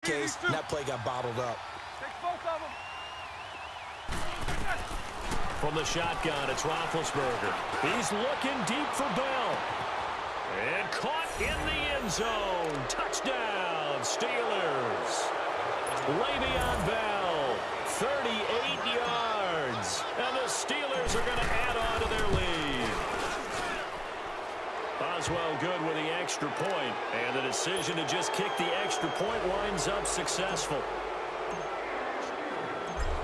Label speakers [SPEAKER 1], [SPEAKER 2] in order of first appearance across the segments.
[SPEAKER 1] case, and that play got bottled up.
[SPEAKER 2] Take both of them.
[SPEAKER 3] From the shotgun, it's Roethlisberger. He's looking deep for Bell. And caught in the end zone. Touchdown, Steelers. Le'Veon Bell, 38 yards. And the Steelers are going to add on to their lead. Boswell good with the extra point. And the decision to just kick the extra point winds up successful.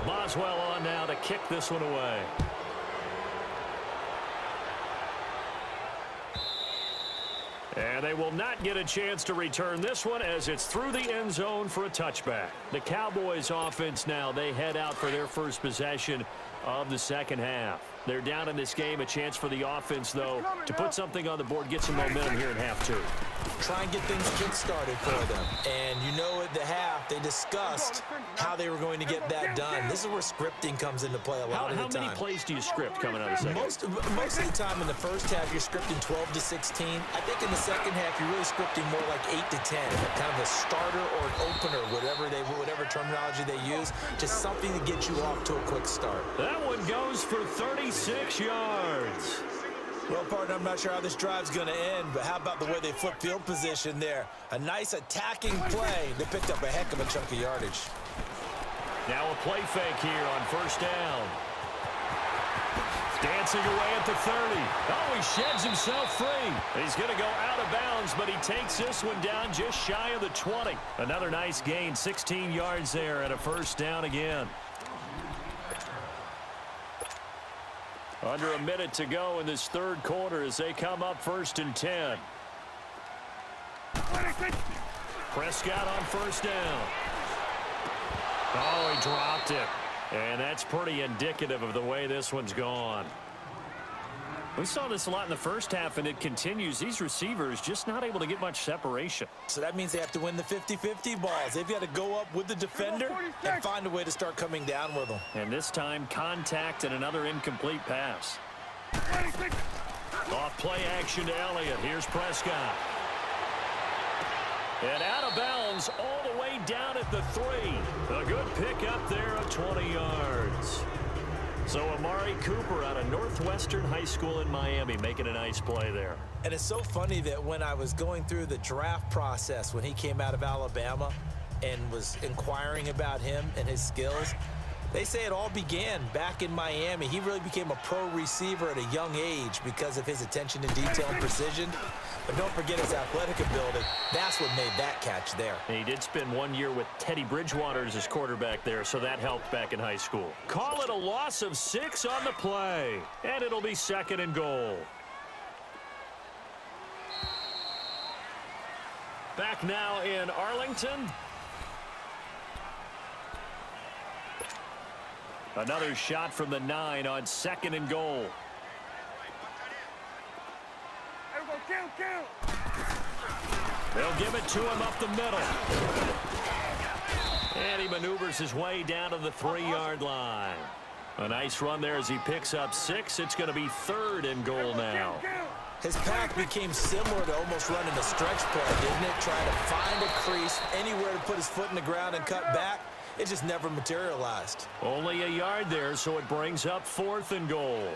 [SPEAKER 3] Boswell on now to kick this one away. And they will not get a chance to return this one as it's through the end zone for a touchback. The Cowboys offense now, they head out for their first possession of the second half. They're down in this game. A chance for the offense, though, to put something on the board, get some momentum here in half two.
[SPEAKER 1] Try and get things kick-started for them. And you know at the half, they discussed how they were going to get that done. This is where scripting comes into play a lot of the time.
[SPEAKER 3] How many plays do you script coming out of the second?
[SPEAKER 1] Most of the time in the first half, you're scripting 12 to 16. I think in the second half, you're really scripting more like 8 to 10. Kind of a starter or an opener, whatever terminology they use. Just something to get you off to a quick start.
[SPEAKER 3] That one goes for 36 yards.
[SPEAKER 1] Well, partner, I'm not sure how this drive's going to end, but how about the way they flip field position there? A nice attacking play. They picked up a heck of a chunk of yardage.
[SPEAKER 3] Now a play fake here on first down. Dancing away at the 30. Oh, he sheds himself free. He's going to go out of bounds, but he takes this one down just shy of the 20. Another nice gain, 16 yards there, and a first down again. Under a minute to go in this third quarter as they come up first and 10. Prescott on first down. Oh, he dropped it. And that's pretty indicative of the way this one's gone. We saw this a lot in the first half, and it continues. These receivers just not able to get much separation.
[SPEAKER 1] So that means they have to win the 50-50 balls. They've got to go up with the defender and find a way to start coming down with them.
[SPEAKER 3] And this time, contact and another incomplete pass. Off play action to Elliott. Here's Prescott. And out of bounds all the way down at the 3. A good pickup there of 20 yards. So Amari Cooper out of Northwestern High School in Miami making a nice play there.
[SPEAKER 1] And it's so funny that when I was going through the draft process when he came out of Alabama and was inquiring about him and his skills, they say it all began back in Miami. He really became a pro receiver at a young age because of his attention to detail and precision. But don't forget his athletic ability. That's what made that catch there.
[SPEAKER 3] And he did spend 1 year with Teddy Bridgewater as his quarterback there, so that helped back in high school. Call it a loss of 6 on the play. And it'll be second and goal. Back now in Arlington. Another shot from the 9 on second and goal. They'll give it to him up the middle. And he maneuvers his way down to the 3-yard line. A nice run there as he picks up 6. It's going to be third and goal now.
[SPEAKER 1] His pack became similar to almost running a stretch play, didn't it? Trying to find a crease, anywhere to put his foot in the ground and cut back. It just never materialized.
[SPEAKER 3] Only a yard there, so it brings up fourth and goal.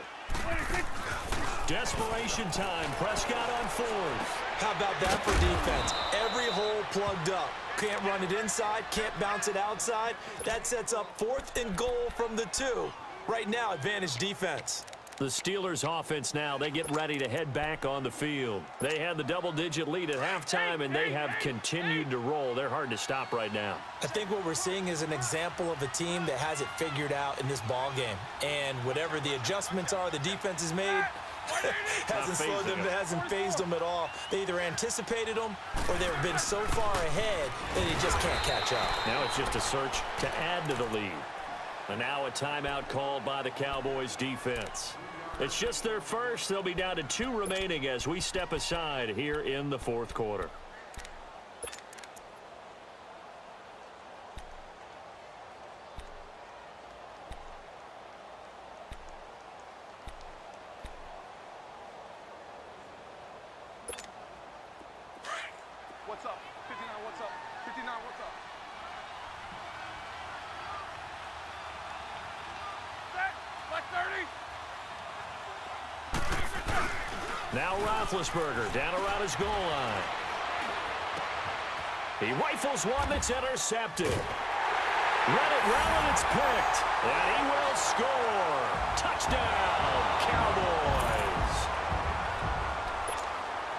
[SPEAKER 3] Desperation time. Prescott on fourth.
[SPEAKER 1] How about that for defense? Every hole plugged up. Can't run it inside, can't bounce it outside. That sets up fourth and goal from the 2. Right now, advantage defense.
[SPEAKER 3] The Steelers offense now, they get ready to head back on the field. They had the double-digit lead at halftime, and they have continued to roll. They're hard to stop right now.
[SPEAKER 1] I think what we're seeing is an example of a team that has it figured out in this ball game. And whatever the adjustments are the defense has made, hasn't slowed them, hasn't phased them at all. They either anticipated them or they've been so far ahead that they just can't catch up.
[SPEAKER 3] Now it's just a search to add to the lead. And now a timeout called by the Cowboys defense. It's just their first. They'll be down to 2 remaining as we step aside here in the fourth quarter.
[SPEAKER 2] What's up? 59, what's up? 59, what's up?
[SPEAKER 3] Now Roethlisberger down around his goal line. He rifles one that's intercepted. Let it roll and it's picked. And he will score. Touchdown, Cowboys.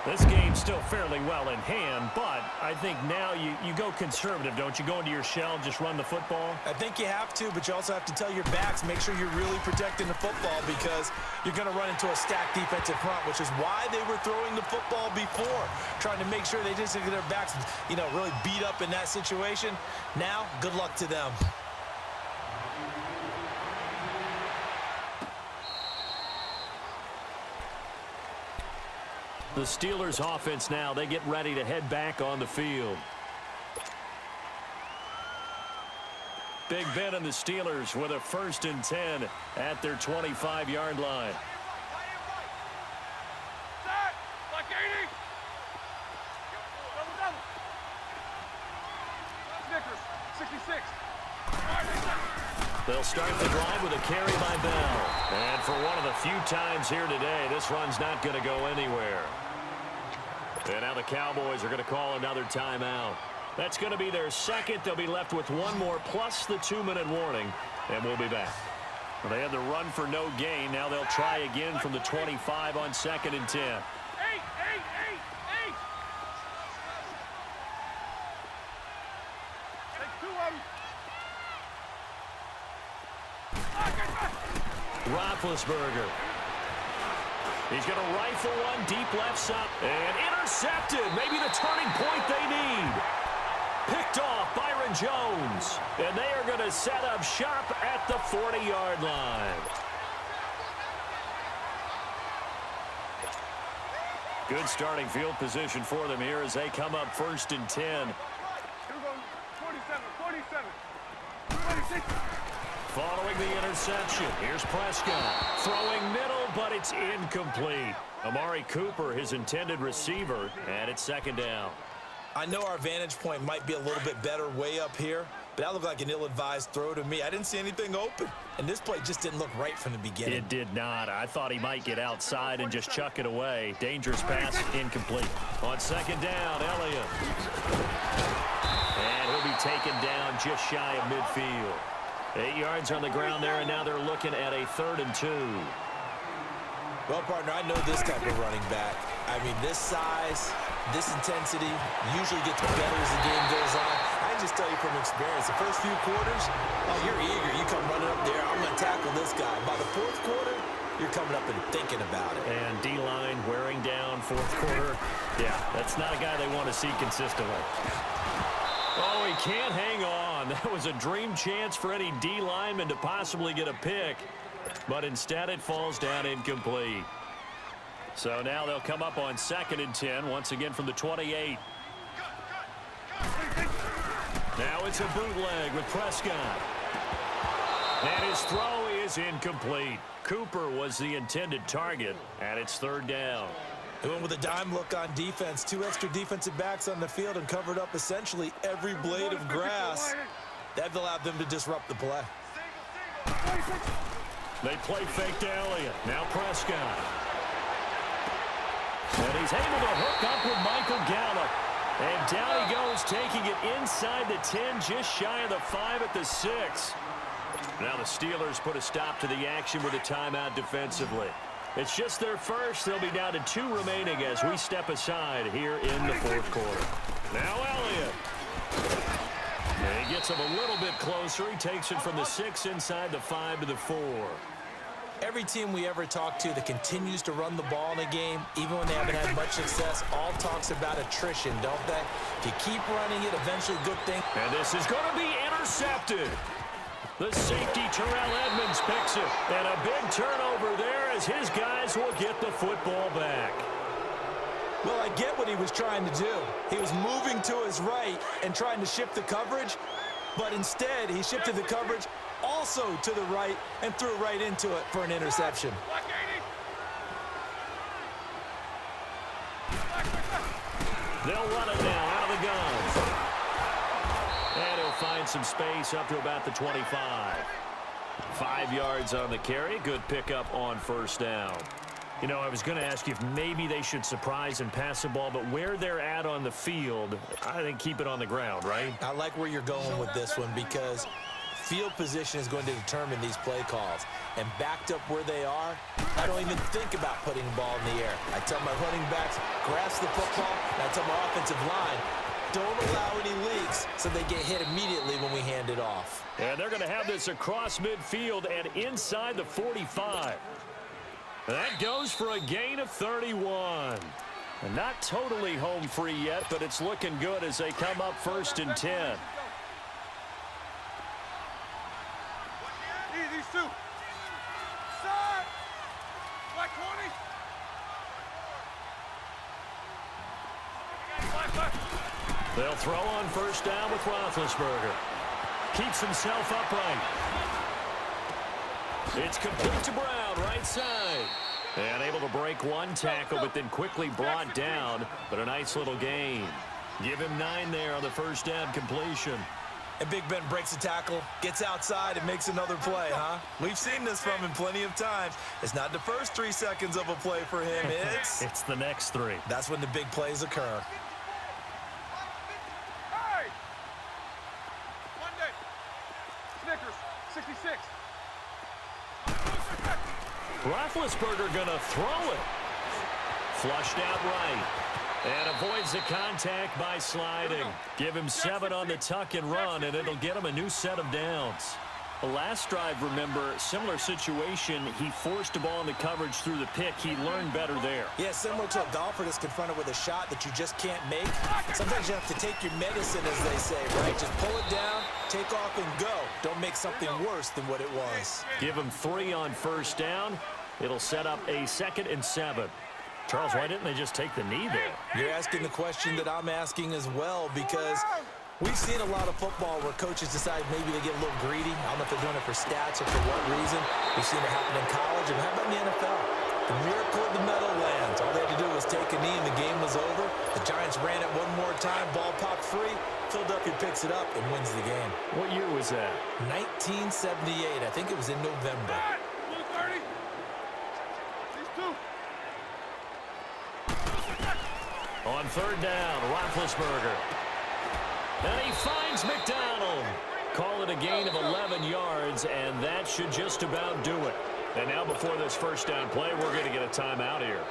[SPEAKER 3] This game's still fairly well in hand, but I think now you go conservative, don't you? Go into your shell and just run the football?
[SPEAKER 1] I think you have to, but you also have to tell your backs, make sure you're really protecting the football because you're going to run into a stacked defensive front, which is why they were throwing the football before, trying to make sure they just get their backs, really beat up in that situation. Now, good luck to them.
[SPEAKER 3] The Steelers offense now, they get ready to head back on the field. Big Ben and the Steelers with a 1st and 10 at their 25-yard line. They'll start the drive with a carry by Bell. And for one of the few times here today, this run's not going to go anywhere. And now the Cowboys are going to call another timeout. That's going to be their second. They'll be left with one more plus the 2-minute warning, and we'll be back. Well, they had the run for no gain. Now they'll try again from the 25 on 2nd and 10. Roethlisberger. He's going to rifle one deep left side. And intercepted. Maybe the turning point they need. Picked off Byron Jones. And they are going to set up shop at the 40-yard line. Good starting field position for them here as they come up 1st and 10.
[SPEAKER 2] 47.
[SPEAKER 3] Following the interception, here's Prescott. Throwing middle, but it's incomplete. Amari Cooper, his intended receiver, and it's 2nd down.
[SPEAKER 1] I know our vantage point might be a little bit better way up here, but that looked like an ill-advised throw to me. I didn't see anything open, and this play just didn't look right from the beginning.
[SPEAKER 3] It did not. I thought he might get outside and just chuck it away. Dangerous pass, incomplete. On 2nd down, Elliott. And he'll be taken down just shy of midfield. 8 yards on the ground there, and now they're looking at a 3rd and 2.
[SPEAKER 1] Well, partner, I know this type of running back. I mean, this size, this intensity usually gets better as the game goes on. I can just tell you from experience, the first few quarters, you're eager. You come running up there, I'm going to tackle this guy. By the 4th quarter, you're coming up and thinking about it.
[SPEAKER 3] And D-line wearing down 4th quarter. Yeah, that's not a guy they want to see consistently. Oh, he can't hang on. That was a dream chance for any D lineman to possibly get a pick. But instead it falls down incomplete. So now they'll come up on 2nd and 10, once again from the 28. Now it's a bootleg with Prescott. And his throw is incomplete. Cooper was the intended target, and it's 3rd down.
[SPEAKER 1] They went with a dime look on defense. 2 extra defensive backs on the field and covered up essentially every blade of grass. That allowed them to disrupt the play.
[SPEAKER 3] They play fake to Elliott. Now Prescott. And he's able to hook up with Michael Gallup. And down he goes, taking it inside the 10, just shy of the 5 at the 6. Now the Steelers put a stop to the action with a timeout defensively. It's just their first. They'll be down to 2 remaining as we step aside here in the 4th quarter. Now Elliott. And he gets him a little bit closer. He takes it from the 6 inside the 5 to the 4.
[SPEAKER 1] Every team we ever talk to that continues to run the ball in a game, even when they haven't had much success, all talks about attrition, don't they? If you keep running it, eventually good thing.
[SPEAKER 3] And this is going to be intercepted. The safety, Terrell Edmonds, picks it. And a big turnover there as his guys will get the football back.
[SPEAKER 1] Well, I get what he was trying to do. He was moving to his right and trying to shift the coverage, but instead he shifted the coverage also to the right and threw right into it for an interception.
[SPEAKER 3] They'll run it now out of the gun. And he'll find some space up to about the 25. 5 yards on the carry. Good pickup on 1st down. You know, I was going to ask you if maybe they should surprise and pass the ball, but where they're at on the field, I think keep it on the ground, right?
[SPEAKER 1] I like where you're going with this one because field position is going to determine these play calls. And backed up where they are, I don't even think about putting the ball in the air. I tell my running backs, grasp the football, and I tell my offensive line, don't allow any leaks so they get hit immediately when we hand it off.
[SPEAKER 3] And they're going to have this across midfield and inside the 45. That goes for a gain of 31. And not totally home free yet, but it's looking good as they come up 1st and 10.
[SPEAKER 2] These two. Side. Black 20.
[SPEAKER 3] They'll throw on 1st down with Roethlisberger. Keeps himself upright. It's complete to Brown, right side. And able to break one tackle, but then quickly brought down. But a nice little gain. Give him 9 there on the 1st down completion.
[SPEAKER 1] And Big Ben breaks a tackle, gets outside, and makes another play, huh? We've seen this from him plenty of times. It's not the first 3 seconds of a play for him.
[SPEAKER 3] It's the next 3.
[SPEAKER 1] That's when the big plays occur.
[SPEAKER 2] Hey! Monday. Snickers, 66.
[SPEAKER 3] Roethlisberger going to throw it. Flushed out right. And avoids the contact by sliding. Give him 7 on the tuck and run, and it'll get him a new set of downs. The last drive, remember, similar situation. He forced the ball into coverage through the pick. He learned better there.
[SPEAKER 1] Yeah, similar to a golfer that's confronted with a shot that you just can't make. Sometimes you have to take your medicine, as they say, right? Just pull it down, take off, and go. Don't make something worse than what it was.
[SPEAKER 3] Give him 3 on 1st down. It'll set up a 2nd and 7. Charles, why didn't they just take the knee there?
[SPEAKER 1] You're asking the question that I'm asking as well, because we've seen a lot of football where coaches decide maybe they get a little greedy. I don't know if they're doing it for stats or for what reason. We've seen it happen in college, and how about in the NFL? The miracle of the Meadowlands. All they had to do was take a knee, and the game was over. The Giants ran it one more time. Ball popped free. Philadelphia picks it up and wins the game.
[SPEAKER 3] What year was that?
[SPEAKER 1] 1978. I think it was in November.
[SPEAKER 2] Blue 30. These two.
[SPEAKER 3] On 3rd down, Roethlisberger. And he finds McDonald. Call it a gain of 11 yards, and that should just about do it. And now before this 1st down play, we're going to get a timeout here.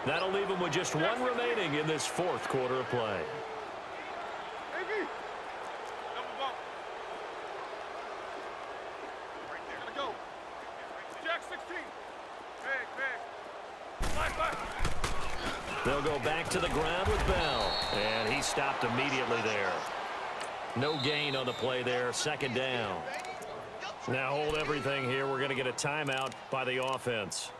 [SPEAKER 3] That'll leave him with just 1 remaining in this 4th quarter of play.
[SPEAKER 2] AV. Double bump. Right there. Gotta go. Jack 16. Big. Back.
[SPEAKER 3] They'll go back to the ground with Bell. And he stopped immediately there. No gain on the play there. 2nd down. Now hold everything here. We're going to get a timeout by the offense.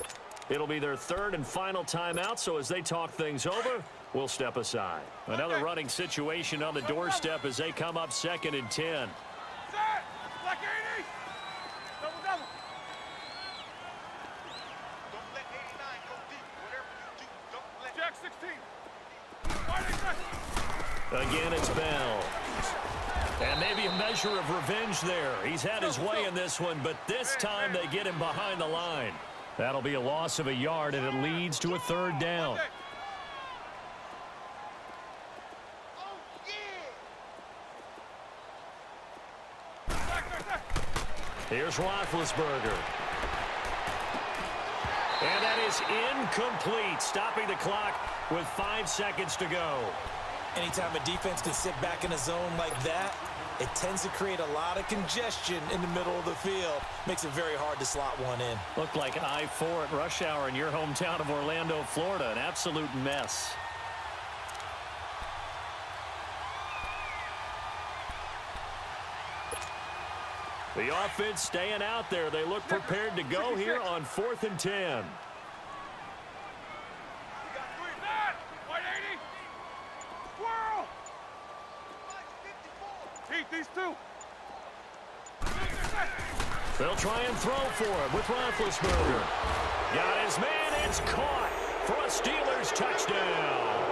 [SPEAKER 3] It'll be their 3rd and final timeout, so as they talk things over, we'll step aside. Another running situation on the doorstep as they come up 2nd and 10.
[SPEAKER 2] Set. Black 80. Double. Don't let 89 go deep. Whatever you do, don't let Jack 16.
[SPEAKER 3] Again, it's Bell. And maybe a measure of revenge there. He's had his way in this one, but this time they get him behind the line. That'll be a loss of a yard, and it leads to a 3rd down. Here's Roethlisberger. And that is incomplete, stopping the clock with 5 seconds to go.
[SPEAKER 1] Anytime a defense can sit back in a zone like that, it tends to create a lot of congestion in the middle of the field. Makes it very hard to slot one in.
[SPEAKER 3] Looked like I-4 at rush hour in your hometown of Orlando, Florida. An absolute mess. The offense staying out there. They look prepared to go here on 4th and 10.
[SPEAKER 2] These two.
[SPEAKER 3] They'll try and throw for it with Roethlisberger. Got his man. It's caught for a Steelers touchdown.